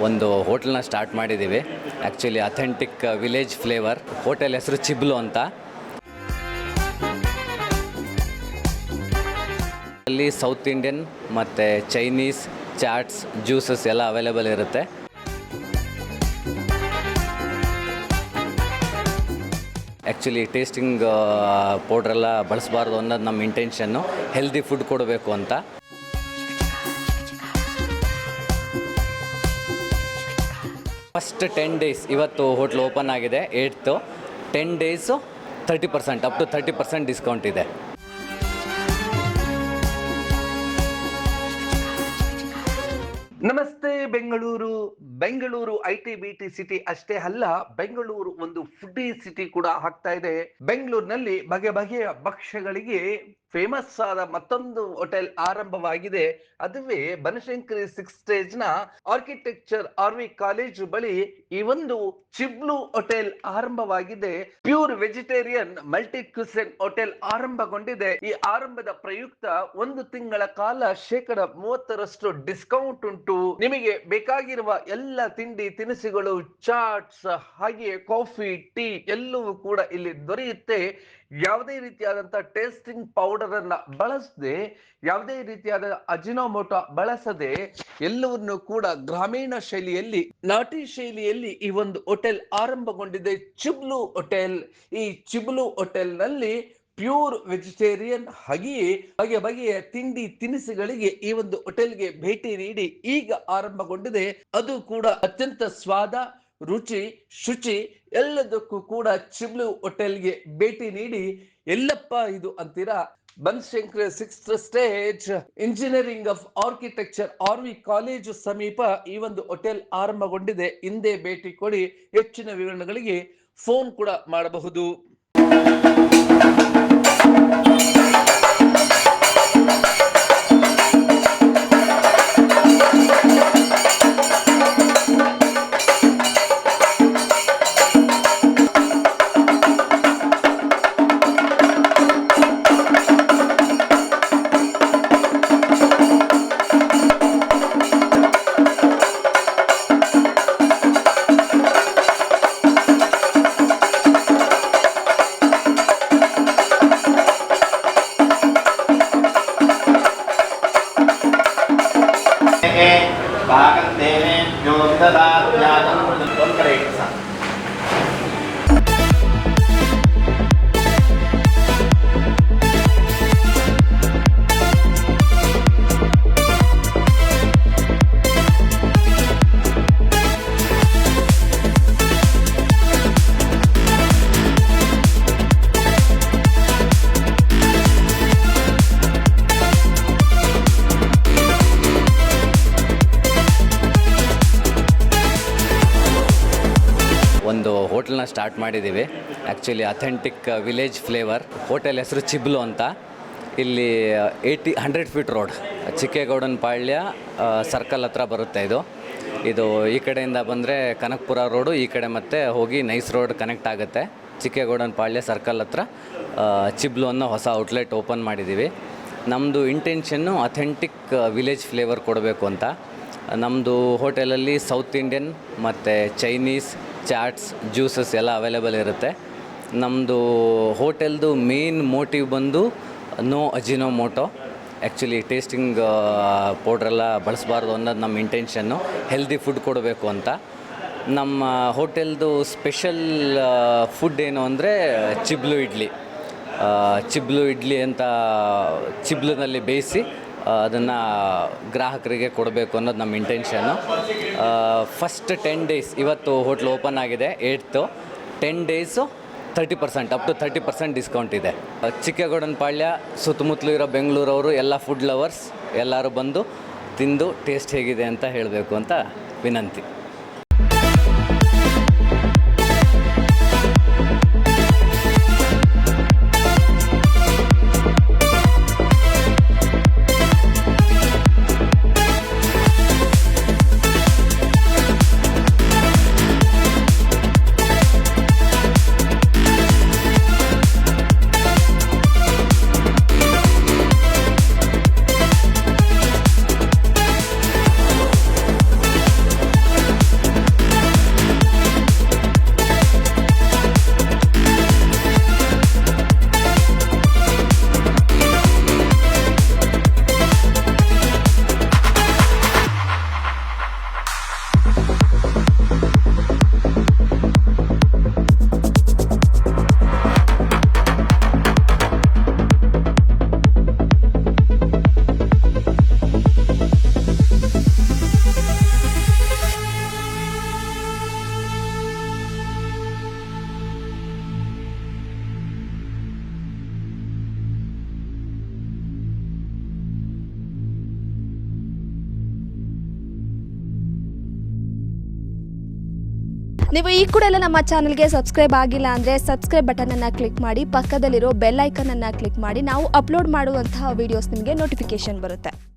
ಒಂದು ಹೋಟೆಲ್ನ ಸ್ಟಾರ್ಟ್ ಮಾಡಿದ್ದೀವಿ. Actually authentic village flavour. Hotel ಹೆಸರು ಚಿಬ್ಲು ಅಂತ. ಅಲ್ಲಿ ಸೌತ್ ಇಂಡಿಯನ್ ಮತ್ತು ಚೈನೀಸ್ ಚಾಟ್ಸ್, ಜ್ಯೂಸಸ್ ಎಲ್ಲ ಅವೈಲೇಬಲ್ ಇರುತ್ತೆ. ಆ್ಯಕ್ಚುಲಿ ಟೇಸ್ಟಿಂಗ್ ಪೌಡ್ರೆಲ್ಲ ಬಳಸಬಾರ್ದು ಅನ್ನೋದು ನಮ್ಮ ಇಂಟೆನ್ಷನ್ನು. ಹೆಲ್ದಿ ಫುಡ್ ಕೊಡಬೇಕು ಅಂತ. ಫಸ್ಟ್ 10 ಡೇಸ್ ಇವತ್ತು ಹೋಟ್ಲ್ ಓಪನ್ ಆಗಿದೆ. 8th 10 days 30% up to 30% discount ಇದೆ. ನಮಸ್ತೆ ಬೆಂಗಳೂರು ಐಟಿ ಬಿಟಿ ಸಿಟಿ ಅಷ್ಟೇ ಅಲ್ಲ, ಬೆಂಗಳೂರು ಒಂದು ಫುಡ್ಡಿ ಸಿಟಿ ಕೂಡ ಆಗ್ತಾ ಇದೆ. ಬೆಂಗಳೂರಿನಲ್ಲಿ ಬಗೆ ಬಗೆಯ ಭಕ್ಷ್ಯಗಳಿಗೆ ಫೇಮಸ್ ಆದ ಮತ್ತೊಂದು ಹೋಟೆಲ್ ಆರಂಭವಾಗಿದೆ. ಅದುವೇ ಬನಶಂಕರಿ 6th ಸ್ಟೇಜ್ ನ ಆರ್ಕಿಟೆಕ್ಚರ್ RV ಕಾಲೇಜು ಬಳಿ ಈ ಒಂದು ಚಿಬ್ಲು ಹೋಟೆಲ್ ಆರಂಭವಾಗಿದೆ. Pure vegetarian multi cuisine hotel ಆರಂಭಗೊಂಡಿದೆ. ಈ ಆರಂಭದ ಪ್ರಯುಕ್ತ 1 ತಿಂಗಳ ಕಾಲ 30% ಡಿಸ್ಕೌಂಟ್ ಉಂಟು. ನಿಮಗೆ ಬೇಕಾಗಿರುವ ಎಲ್ಲ ತಿಂಡಿ ತಿನಿಸುಗಳು, ಚಾಟ್ಸ್, ಹಾಗೆ ಕಾಫಿ, ಟೀ ಎಲ್ಲವೂ ಕೂಡ ಇಲ್ಲಿ ದೊರೆಯುತ್ತೆ. ಯಾವುದೇ ರೀತಿಯಾದಂತಹ ಟೇಸ್ಟಿಂಗ್ ಪೌಡರ್ ಅನ್ನ ಬಳಸದೆ, ಯಾವುದೇ ರೀತಿಯಾದ ಅಜಿನೋಮೋಟೊ ಬಳಸದೆ, ಎಲ್ಲವನ್ನು ಕೂಡ ಗ್ರಾಮೀಣ ಶೈಲಿಯಲ್ಲಿ, ನಾಟಿ ಶೈಲಿಯಲ್ಲಿ ಈ ಒಂದು ಹೋಟೆಲ್ ಆರಂಭಗೊಂಡಿದೆ. ಚಿಬ್ಲು ಹೋಟೆಲ್. ಈ ಚಿಬ್ಲು ಹೋಟೆಲ್ ನಲ್ಲಿ ಪ್ಯೂರ್ ವೆಜಿಟೇರಿಯನ್ ಹಾಗೆಯೇ ಬಗೆ ಬಗೆಯ ತಿಂಡಿ ತಿನಿಸುಗಳಿಗೆ ಈ ಒಂದು ಹೋಟೆಲ್ಗೆ ಭೇಟಿ ನೀಡಿ ಈಗ ಆರಂಭಗೊಂಡಿದೆ. ಅದು ಕೂಡ ಅತ್ಯಂತ ಸ್ವಾದ, ರುಚಿ, ಶುಚಿ ಎಲ್ಲದಕ್ಕೂ ಕೂಡ ಚಿಬ್ಲು ಹೋಟೆಲ್ಗೆ ಭೇಟಿ ನೀಡಿ ಎಲ್ಲಪ್ಪ ಇದು ಅಂತೀರಾ. Banashankari 6th stage engineering of architecture RV college ಸಮೀಪ ಈ ಒಂದು ಹೋಟೆಲ್ ಆರಂಭಗೊಂಡಿದೆ. ಹಿಂದೆ ಭೇಟಿ ಕೊಡಿ. ಹೆಚ್ಚಿನ ವಿವರಣೆಗಳಿಗೆ ಫೋನ್ ಕೂಡ ಮಾಡಬಹುದು. ಒಂದು ಹೋಟೆಲ್ನ ಸ್ಟಾರ್ಟ್ ಮಾಡಿದ್ದೀವಿ. Actually authentic village flavour. Hotel ಹೆಸರು ಚಿಬ್ಲು ಅಂತ. ಇಲ್ಲಿ 100 ಫೀಟ್ ರೋಡ್, ಚಿಕ್ಕೇಗೌಡನ ಪಾಳ್ಯ ಸರ್ಕಲ್ ಹತ್ರ ಬರುತ್ತೆ. ಇದು ಈ ಕಡೆಯಿಂದ ಬಂದರೆ ಕನಕಪುರ ರೋಡು, ಈ ಕಡೆ ಮತ್ತೆ ಹೋಗಿ ನೈಸ್ ರೋಡ್ ಕನೆಕ್ಟ್ ಆಗುತ್ತೆ. ಚಿಕ್ಕೇಗೌಡನ ಪಾಳ್ಯ ಸರ್ಕಲ್ ಹತ್ರ ಚಿಬ್ಲು ಅನ್ನೋ ಹೊಸ ಔಟ್ಲೆಟ್ ಓಪನ್ ಮಾಡಿದ್ದೀವಿ. ನಮ್ಮದು ಇಂಟೆನ್ಷನ್ನು ಅಥೆಂಟಿಕ್ ವಿಲೇಜ್ ಫ್ಲೇವರ್ ಕೊಡಬೇಕು ಅಂತ. ನಮ್ಮದು ಹೋಟೆಲಲ್ಲಿ ಸೌತ್ ಇಂಡಿಯನ್ ಮತ್ತು ಚೈನೀಸ್ ಚಾಟ್ಸ್, ಜ್ಯೂಸಸ್ ಎಲ್ಲ ಅವೈಲೇಬಲ್ ಇರುತ್ತೆ. ನಮ್ಮದು ಹೋಟೆಲ್ದು ಮೇನ್ ಮೋಟಿವ್ ಬಂದು ನೋ ಅಜಿನೋಮೋಟೊ. ಆ್ಯಕ್ಚುಲಿ ಟೇಸ್ಟಿಂಗ್ ಪೌಡ್ರೆಲ್ಲ ಬಳಸಬಾರ್ದು ಅನ್ನೋದು ನಮ್ಮ ಇಂಟೆನ್ಷನ್ನು. ಹೆಲ್ದಿ ಫುಡ್ ಕೊಡಬೇಕು ಅಂತ. ನಮ್ಮ ಹೋಟೆಲ್ದು ಸ್ಪೆಷಲ್ ಫುಡ್ ಏನು ಅಂದರೆ ಚಿಬ್ಲು ಇಡ್ಲಿ ಅಂತ ಚಿಬ್ಲಿನಲ್ಲಿ ಬೇಯಿಸಿ ಅದನ್ನು ಗ್ರಾಹಕರಿಗೆ ಕೊಡಬೇಕು ಅನ್ನೋದು ನಮ್ಮ ಇಂಟೆನ್ಷನ್ನು. ಫಸ್ಟ್ 10 ಡೇಸ್ ಇವತ್ತು ಹೋಟ್ಲ್ ಓಪನ್ ಆಗಿದೆ. 8th 10 days 30% up to 30% discount ಇದೆ. ಚಿಕ್ಕೇಗೌಡನ ಪಾಳ್ಯ ಸುತ್ತಮುತ್ತಲು ಇರೋ ಬೆಂಗಳೂರವರು ಎಲ್ಲ ಫುಡ್ ಲವರ್ಸ್ ಎಲ್ಲರೂ ಬಂದು ತಿಂದು ಟೇಸ್ಟ್ ಹೇಗಿದೆ ಅಂತ ಹೇಳಬೇಕು ಅಂತ ವಿನಂತಿ. ನೀವು ಈ ಕೂಡ ಎಲ್ಲ ನಮ್ಮ ಚಾನಲ್ಗೆ ಸಬ್ಸ್ಕ್ರೈಬ್ ಆಗಿಲ್ಲ ಅಂದರೆ ಸಬ್ಸ್ಕ್ರೈಬ್ ಬಟನನ್ನು ಕ್ಲಿಕ್ ಮಾಡಿ, ಪಕ್ಕದಲ್ಲಿರೋ ಬೆಲ್ ಐಕನನ್ನು ಕ್ಲಿಕ್ ಮಾಡಿ. ನಾವು ಅಪ್ಲೋಡ್ ಮಾಡುವಂತಹ ವೀಡಿಯೋಸ್ ನಿಮಗೆ ನೋಟಿಫಿಕೇಶನ್ ಬರುತ್ತೆ.